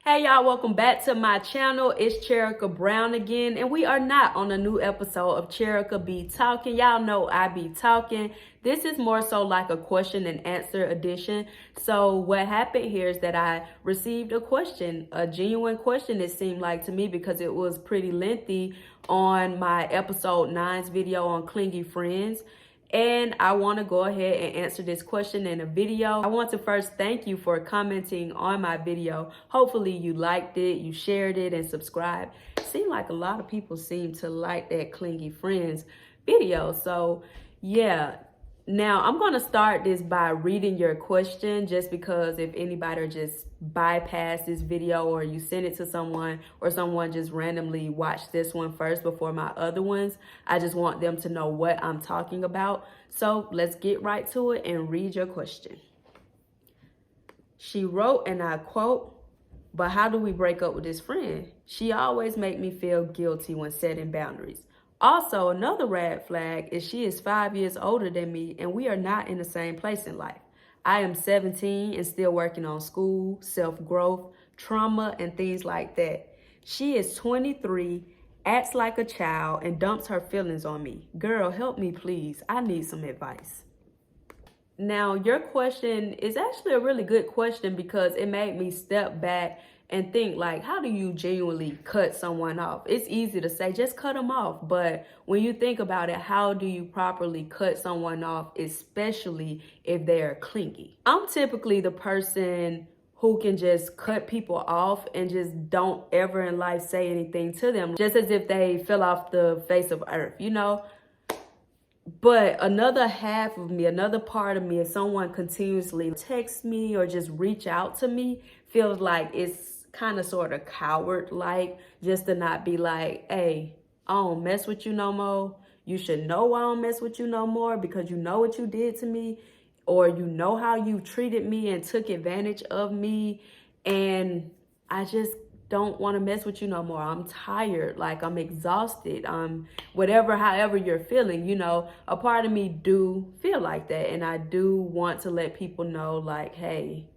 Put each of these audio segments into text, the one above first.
Hey y'all, welcome back to my channel. It's Cherika Brown again, and we are not on a new episode of Cherika Be Talking. Y'all know I be talking. This is more so like a question and answer edition. So what happened here is that I received a question, a genuine question it seemed like to me, because it was pretty lengthy on my episode 9's video on clingy friends. And I want to go ahead and answer this question in a video. I want to first thank you for commenting on my video. Hopefully you liked it, you shared it, and subscribed. Seemed like a lot of people seem to like that clingy friends video. So yeah. Now, I'm going to start this by reading your question, just because if anybody just bypass this video or you send it to someone or someone just randomly watched this one first before my other ones, I just want them to know what I'm talking about. So let's get right to it and read your question. She wrote, and I quote, "But how do we break up with this friend? She always make me feel guilty when setting boundaries. Also, another red flag is she is 5 years older than me and we are not in the same place in life. I am 17 and still working on school, self-growth, trauma, and things like that. She is 23, acts like a child, and dumps her feelings on me. Girl, help me please. I need some advice." Now, your question is actually a really good question, because it made me step back and think, like, how do you genuinely cut someone off? It's easy to say, just cut them off. But when you think about it, how do you properly cut someone off, especially if they're clingy? I'm typically the person who can just cut people off and just don't ever in life say anything to them, just as if they fell off the face of earth, you know? But another half of me, another part of me, if someone continuously texts me or just reach out to me, feels like it's kind of sort of coward-like, just to not be like, hey, I don't mess with you no more. You should know I don't mess with you no more, because you know what you did to me, or you know how you treated me and took advantage of me. And I just don't want to mess with you no more. I'm tired, like I'm exhausted, whatever, however you're feeling, you know, a part of me do feel like that. And I do want to let people know, like, hey,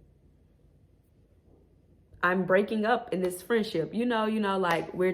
I'm breaking up in this friendship, you know, like we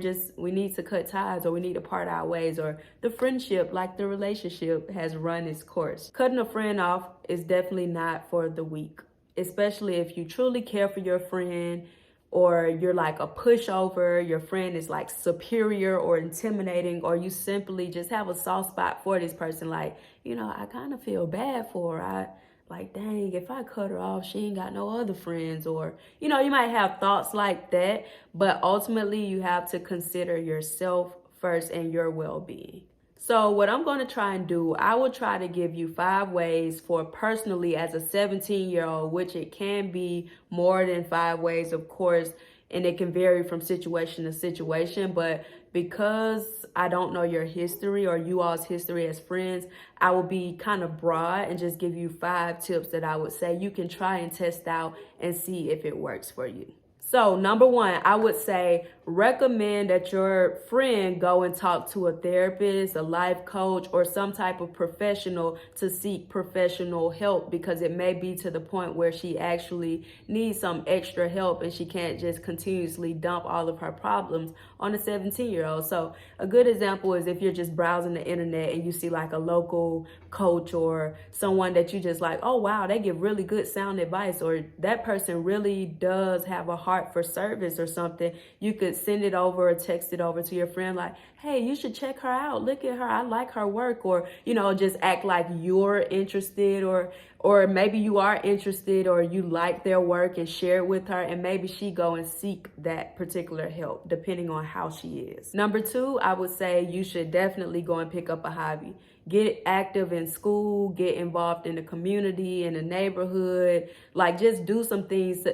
need to cut ties, or we need to part our ways, or the friendship, like the relationship, has run its course. Cutting a friend off is definitely not for the weak, especially if you truly care for your friend, or you're like a pushover, your friend is like superior or intimidating, or you simply just have a soft spot for this person. Like, you know, I kind of feel bad for her. Like, dang, if I cut her off, she ain't got no other friends. Or, you know, you might have thoughts like that, but ultimately you have to consider yourself first and your well-being. So what I'm going to try and do, I will try to give you 5 ways for personally as a 17-year-old, which it can be more than 5 ways, of course, and it can vary from situation to situation. But because I don't know your history or you all's history as friends, I will be kind of broad and just give you 5 tips that I would say you can try and test out and see if it works for you. So number 1, I would say recommend that your friend go and talk to a therapist, a life coach, or some type of professional to seek professional help, because it may be to the point where she actually needs some extra help and she can't just continuously dump all of her problems on a 17-year-old. So a good example is if you're just browsing the internet and you see like a local coach or someone that you just like, oh wow, they give really good sound advice, or that person really does have a heart for service or something, you could send it over or text it over to your friend like, hey, you should check her out. Look at her. I like her work. Or, you know, just act like you're interested, or maybe you are interested or you like their work, and share it with her, and maybe she go and seek that particular help depending on how she is. Number 2, I would say you should definitely go and pick up a hobby. Get active in school, get involved in the community, in the neighborhood, like just do some things,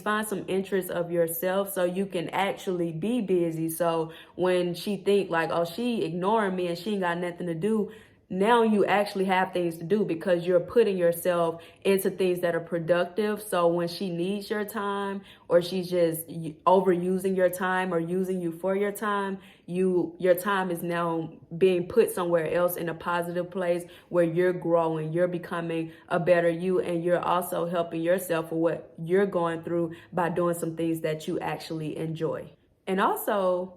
find some interests of yourself so you can actually be busy. So when she think like, oh, she ignoring me and she ain't got nothing to do, now you actually have things to do because you're putting yourself into things that are productive. So when she needs your time, or she's just overusing your time or using you for your time, your time is now being put somewhere else in a positive place where you're growing, you're becoming a better you, and you're also helping yourself with what you're going through by doing some things that you actually enjoy. And also,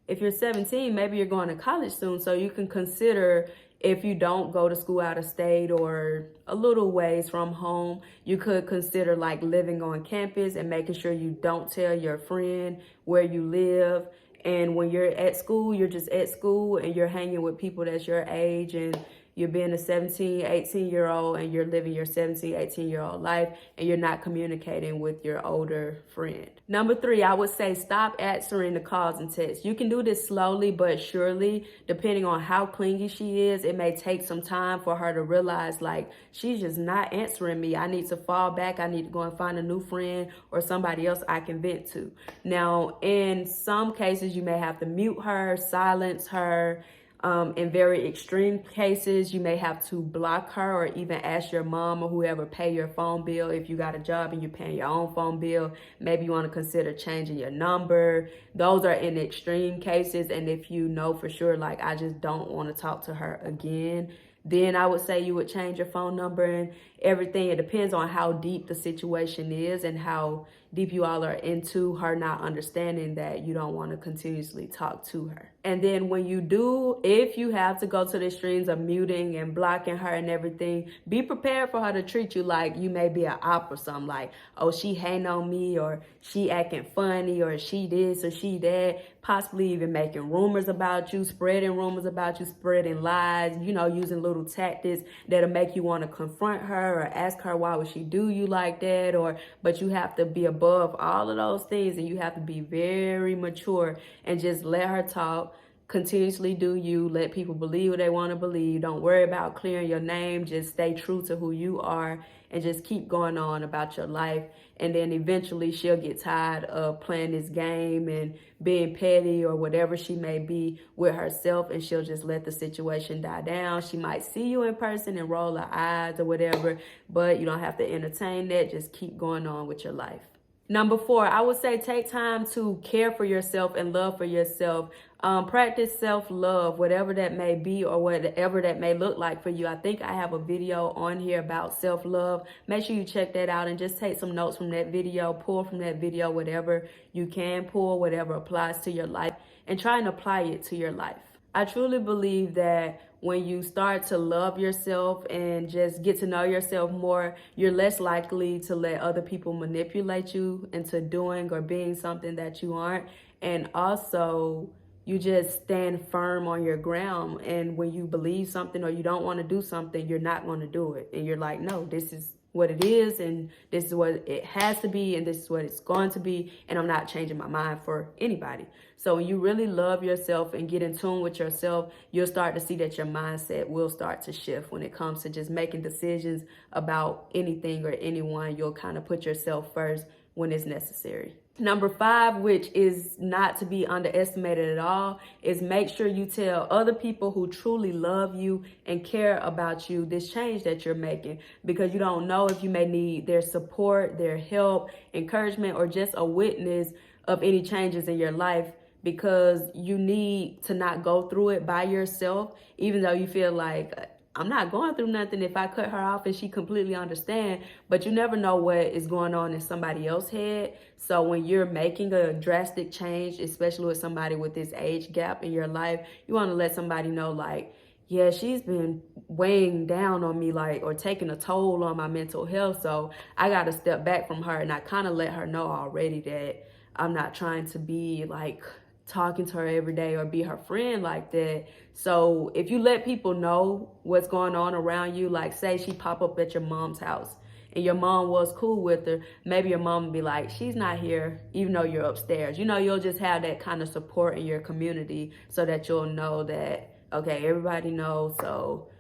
if you're 17, maybe you're going to college soon, so you can consider, if you don't go to school out of state or a little ways from home, you could consider like living on campus and making sure you don't tell your friend where you live. And when you're at school, you're just at school and you're hanging with people that's your age, and you're being a 17, 18-year-old, and you're living your 17, 18-year-old life, and you're not communicating with your older friend. Number 3, I would say stop answering the calls and texts. You can do this slowly but surely. Depending on how clingy she is, it may take some time for her to realize, like, she's just not answering me. I need to fall back. I need to go and find a new friend or somebody else I can vent to. Now, in some cases, you may have to mute her, silence her. In very extreme cases, you may have to block her, or even ask your mom or whoever pay your phone bill. If you got a job and you're paying your own phone bill, maybe you want to consider changing your number. Those are in extreme cases. And if you know for sure, like, I just don't want to talk to her again, then I would say you would change your phone number and everything. It depends on how deep the situation is and how deep you all are into her not understanding that you don't want to continuously talk to her. And then when you do, if you have to go to the extremes of muting and blocking her and everything, be prepared for her to treat you like you may be an op or something, like, oh, she hating on me, or she acting funny, or she this or she that, possibly even making rumors about you, spreading rumors about you, spreading lies, using little tactics that'll make you want to confront her or ask her why would she do you like that, but you have to be above all of those things, and you have to be very mature and just let her talk. Continuously do you. Let people believe what they want to believe. Don't worry about clearing your name. Just stay true to who you are and just keep going on about your life. And then eventually she'll get tired of playing this game and being petty or whatever she may be with herself, and she'll just let the situation die down. She might see you in person and roll her eyes or whatever, but you don't have to entertain that. Just keep going on with your life. Number 4, I would say take time to care for yourself and love for yourself. Practice self-love, whatever that may be or whatever that may look like for you. I think I have a video on here about self-love. Make sure you check that out and just take some notes from that video, pull from that video whatever you can pull, whatever applies to your life, and try and apply it to your life. I truly believe that when you start to love yourself and just get to know yourself more, you're less likely to let other people manipulate you into doing or being something that you aren't. And also, you just stand firm on your ground. And when you believe something or you don't want to do something, you're not going to do it. And you're like, no, this is what it is, and this is what it has to be, and this is what it's going to be, and I'm not changing my mind for anybody. So when you really love yourself and get in tune with yourself, you'll start to see that your mindset will start to shift when it comes to just making decisions about anything or anyone. You'll kind of put yourself first when it's necessary. Number 5, which is not to be underestimated at all, is make sure you tell other people who truly love you and care about you this change that you're making, because you don't know if you may need their support, their help, encouragement, or just a witness of any changes in your life, because you need to not go through it by yourself, even though you feel like, I'm not going through nothing if I cut her off and she completely understand. But you never know what is going on in somebody else's head. So when you're making a drastic change, especially with somebody with this age gap in your life, you want to let somebody know, like, yeah, she's been weighing down on me, like, or taking a toll on my mental health. So I got to step back from her. And I kind of let her know already that I'm not trying to be like talking to her every day or be her friend like that. So if you let people know what's going on around you, like say she pop up at your mom's house and your mom was cool with her, maybe your mom would be like, she's not here even though you're upstairs. You'll just have that kind of support in your community so that you'll know that, okay, everybody knows, so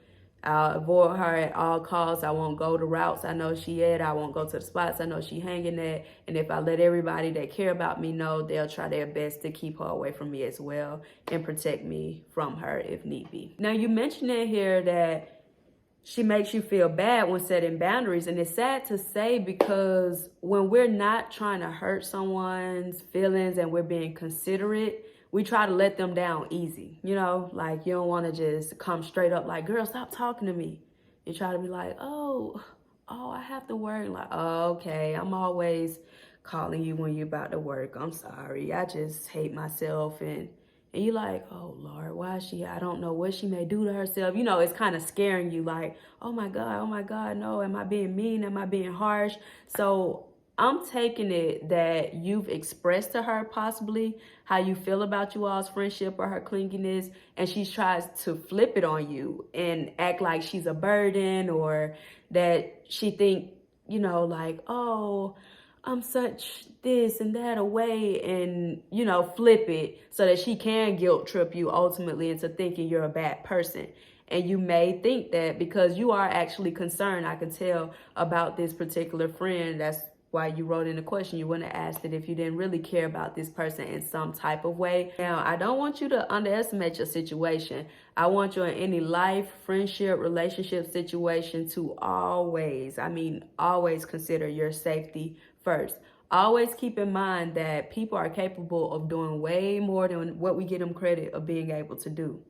I'll avoid her at all costs. I won't go to routes I know she at. I won't go to the spots I know she hanging at. And if I let everybody that care about me know, they'll try their best to keep her away from me as well and protect me from her if need be. Now, you mentioned in here that she makes you feel bad when setting boundaries. And it's sad to say, because when we're not trying to hurt someone's feelings and we're being considerate, we try to let them down easy. You know, like, you don't want to just come straight up like, girl, stop talking to me. You try to be like, oh, I have to work. Like, oh, okay, I'm always calling you when you're about to work. I'm sorry. I just hate myself. And you're like, oh, Lord, why is she? I don't know what she may do to herself. You know, it's kind of scaring you like, oh, my God, no. Am I being mean? Am I being harsh? So I'm taking it that you've expressed to her possibly how you feel about you all's friendship or her clinginess, and she tries to flip it on you and act like she's a burden, or that she think, you know, like, oh, I'm such this and that away, and, you know, flip it so that she can guilt trip you ultimately into thinking you're a bad person. And you may think that because you are actually concerned, I can tell, about this particular friend. That's why you wrote in the question. You wouldn't have asked it if you didn't really care about this person in some type of way. Now, I don't want you to underestimate your situation. I want you in any life, friendship, relationship situation to always consider your safety first. Always keep in mind that people are capable of doing way more than what we give them credit of being able to do.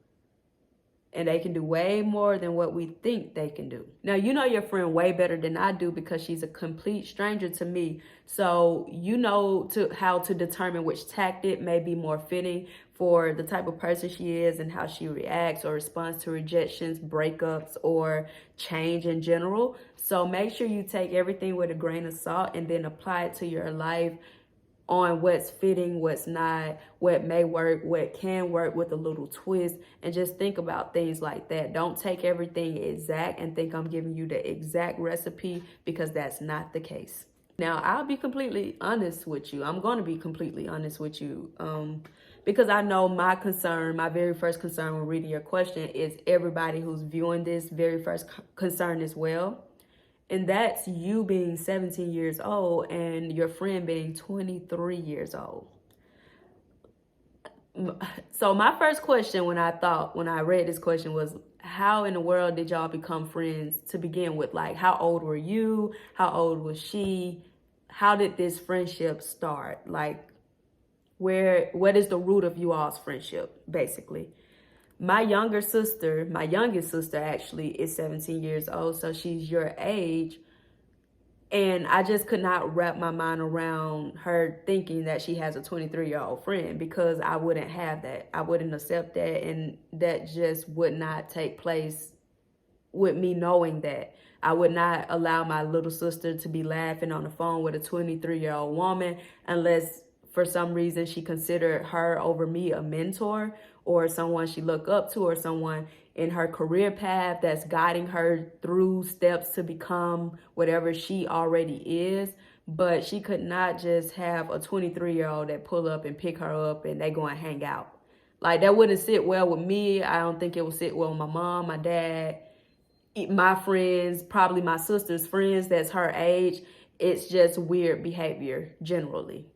And they can do way more than what we think they can do. Now, you know your friend way better than I do because she's a complete stranger to me. So you know how to determine which tactic may be more fitting for the type of person she is and how she reacts or responds to rejections, breakups, or change in general. So make sure you take everything with a grain of salt and then apply it to your life on what's fitting, what's not, what may work, what can work with a little twist, and just think about things like that. Don't take everything exact and think I'm giving you the exact recipe, because that's not the case. Now, I'll be completely honest with you. I'm going to be completely honest with you because I know my very first concern when reading your question is everybody who's viewing this very first concern as well. And that's you being 17 years old and your friend being 23 years old. So my first question when I read this question was, how in the world did y'all become friends to begin with? Like, how old were you? How old was she? How did this friendship start? Like, what is the root of you all's friendship, basically? My youngest sister actually is 17 years old, so she's your age. And I just could not wrap my mind around her thinking that she has a 23-year-old friend, because I wouldn't have that. I wouldn't accept that, and that just would not take place with me knowing that. I would not allow my little sister to be laughing on the phone with a 23-year-old woman unless for some reason she considered her over me a mentor or someone she looked up to or someone in her career path that's guiding her through steps to become whatever she already is. But she could not just have a 23-year-old that pull up and pick her up and they go and hang out. Like, that wouldn't sit well with me. I don't think it would sit well with my mom, my dad, my friends, probably my sister's friends that's her age. It's just weird behavior generally.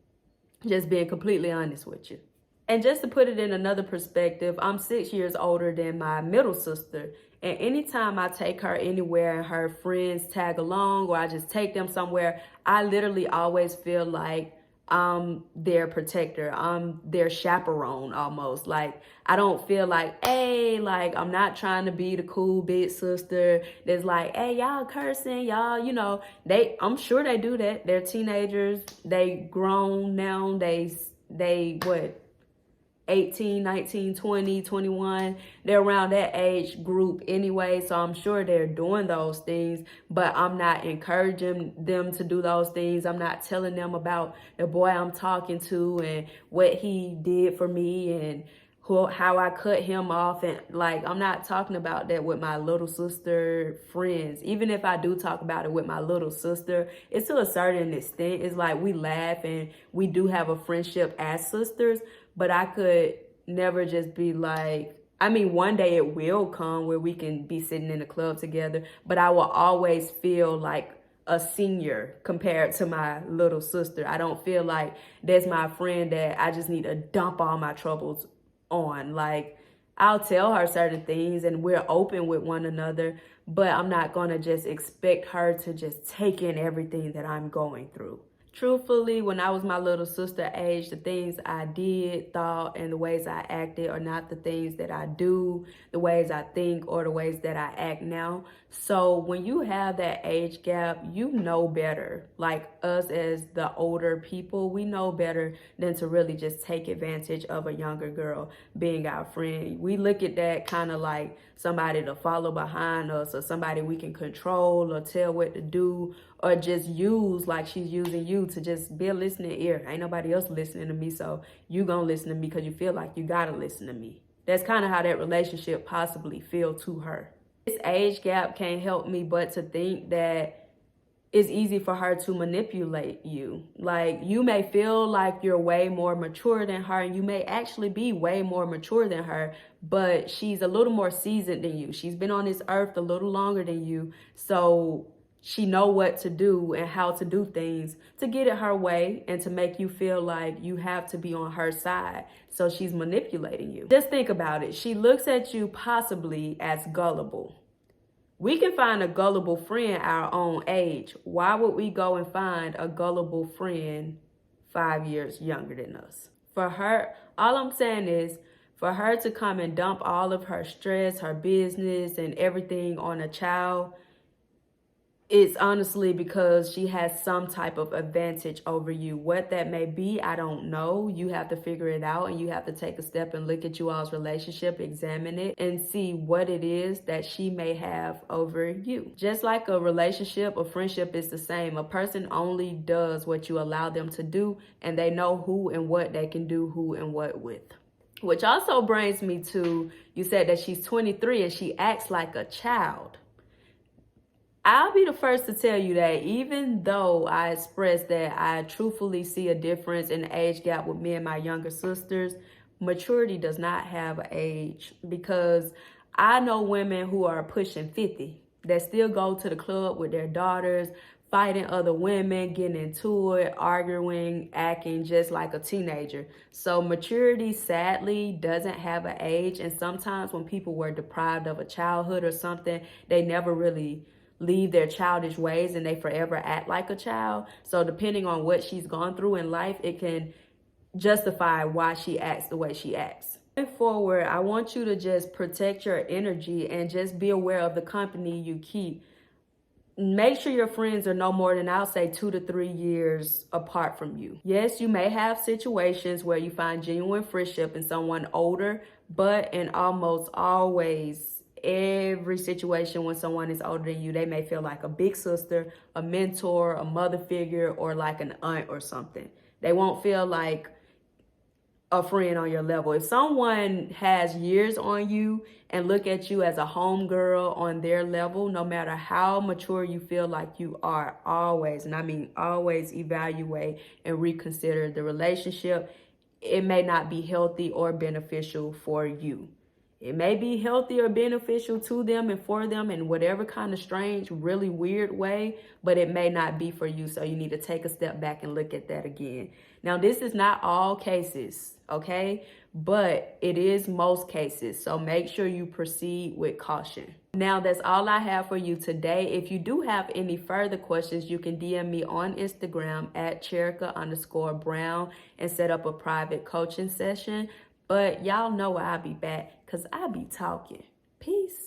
Just being completely honest with you. And just to put it in another perspective, I'm 6 years older than my middle sister. And anytime I take her anywhere and her friends tag along or I just take them somewhere, I literally always feel like I'm their protector. I'm their chaperone almost. Like, I don't feel like, hey, like, I'm not trying to be the cool big sister that's like, hey, y'all cursing, y'all, you know, I'm sure they do that. They're teenagers. They grown now. They what? 18, 19, 20, 21. They're around that age group anyway, so I'm sure they're doing those things, but I'm not encouraging them to do those things. I'm not telling them about the boy I'm talking to and what he did for me and how I cut him off. And like, I'm not talking about that with my little sister friends. Even if I do talk about it with my little sister, it's to a certain extent. It's like we laugh and we do have a friendship as sisters, but I could never just be like, I mean, one day it will come where we can be sitting in the club together, but I will always feel like a senior compared to my little sister. I don't feel like that's my friend that I just need to dump all my troubles on. Like, I'll tell her certain things and we're open with one another, but I'm not going to just expect her to just take in everything that I'm going through. Truthfully, when I was my little sister age, the things I did, thought, and the ways I acted are not the things that I do, the ways I think, or the ways that I act now. So when you have that age gap, you know better. Like us as the older people, we know better than to really just take advantage of a younger girl being our friend. We look at that kind of like somebody to follow behind us, or somebody we can control or tell what to do, or just use like she's using you to just be a listening ear. Ain't nobody else listening to me, so you gonna listen to me because you feel like you gotta listen to me. That's kind of how that relationship possibly feel to her. This age gap can't help me but to think that it's easy for her to manipulate you. Like, you may feel like you're way more mature than her, and you may actually be way more mature than her, but she's a little more seasoned than you. She's been on this earth a little longer than you, so she know what to do and how to do things to get it her way and to make you feel like you have to be on her side. So she's manipulating you. Just think about it. She looks at you possibly as gullible. We can find a gullible friend our own age. Why would we go and find a gullible friend 5 years younger than us? For her, all I'm saying is, for her to come and dump all of her stress, her business, and everything on a child, it's honestly because she has some type of advantage over you. What that may be, I don't know. You have to figure it out, and you have to take a step and look at you all's relationship, examine it, and see what it is that she may have over you. Just like a relationship, a friendship is the same. A person only does what you allow them to do, and they know who and what they can do who and what with. Which also brings me to, you said that she's 23 and she acts like a child. I'll be the first to tell you that even though I expressed that I truthfully see a difference in the age gap with me and my younger sisters, maturity does not have an age, because I know women who are pushing 50 that still go to the club with their daughters, fighting other women, getting into it, arguing, acting just like a teenager. So maturity, sadly, doesn't have an age. And sometimes when people were deprived of a childhood or something, they never really leave their childish ways and they forever act like a child. So depending on what she's gone through in life, it can justify why she acts the way she acts. Going forward, I want you to just protect your energy and just be aware of the company you keep. Make sure your friends are no more than, I'll say, 2 to 3 years apart from you. Yes, you may have situations where you find genuine friendship in someone older, but in almost always every situation when someone is older than you, they may feel like a big sister, a mentor, a mother figure, or like an aunt or something. They won't feel like a friend on your level. If someone has years on you and look at you as a homegirl on their level, no matter how mature you feel like you are, always, and I mean always, evaluate and reconsider the relationship. It may not be healthy or beneficial for you. It may be healthy or beneficial to them and for them in whatever kind of strange, really weird way, but it may not be for you. So you need to take a step back and look at that again. Now, this is not all cases, okay? But it is most cases. So make sure you proceed with caution. Now, that's all I have for you today. If you do have any further questions, you can DM me on Instagram at Cherika_Brown and set up a private coaching session. But y'all know I'll be back because I be talking. Peace.